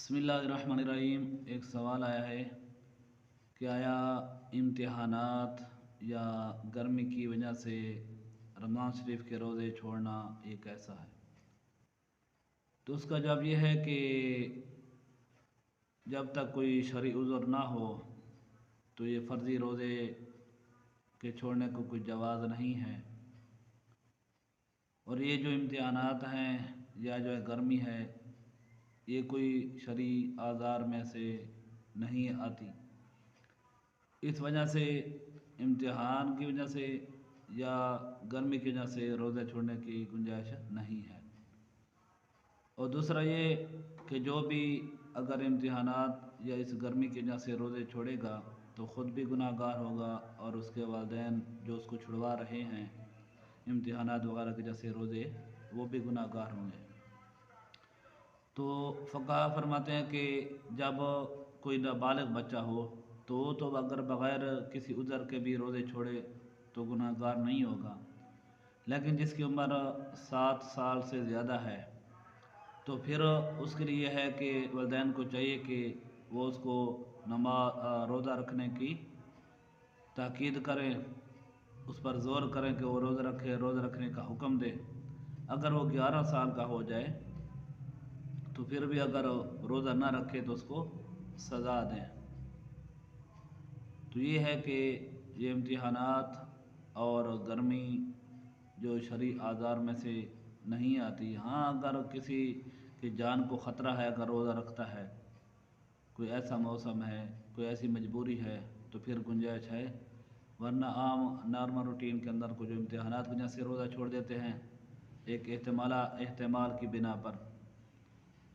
बिस्मिल्लाहिर्रहमानिर्रहीम। एक सवाल आया है कि आया इम्तिहानात या गर्मी की वजह से रमज़ान शरीफ के रोज़े छोड़ना ये कैसा है। तो उसका जवाब ये है कि जब तक कोई शरई उज़्र ना हो तो ये फ़र्ज़ी रोज़े के छोड़ने को कोई जवाज़ नहीं है। और ये जो इम्तिहानात हैं या जो गर्मी है ये कोई शरई आज़ार में से नहीं आती। इस वजह से इम्तिहान की वजह से या गर्मी की वजह से रोज़े छोड़ने की गुंजाइश नहीं है। और दूसरा ये कि जो भी अगर इम्तिहानात या इस गर्मी की वजह से रोज़े छोड़ेगा तो ख़ुद भी गुनाहगार होगा और उसके वालिदैन जो उसको छुड़वा रहे हैं इम्तिहानात वगैरह की वजह से रोज़े, वो भी गुनाहगार होंगे। तो फ़क़हा फरमाते हैं कि जब कोई नाबालिग बच्चा हो तो अगर बग़ैर किसी उज़र के भी रोज़े छोड़े तो गुनाहगार नहीं होगा। लेकिन जिसकी उम्र 7 साल से ज़्यादा है तो फिर उसके लिए है कि वालिदैन को चाहिए कि वो उसको रोज़ा रखने की ताकीद करें, उस पर ज़ोर करें कि वो रोज़ा रखे, रोज़ा रखने का हुक्म दे। अगर वो 11 साल का हो जाए तो फिर भी अगर रोज़ा ना रखे तो उसको सज़ा दें। तो ये है कि ये इम्तिहानात और गर्मी जो शरई आज़ार में से नहीं आती। हाँ, अगर किसी की जान को ख़तरा है, अगर रोज़ा रखता है, कोई ऐसा मौसम है, कोई ऐसी मजबूरी है तो फिर गुंजाइश है। वरना आम नॉर्मल रूटीन के अंदर को जो इम्तिहानात की वजह से रोज़ा छोड़ देते हैं एक एहतमाल की बिना पर,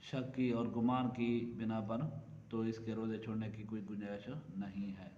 शक की और गुमान की बिना पर, तो इसके रोज़े छोड़ने की कोई गुंजाइश नहीं है।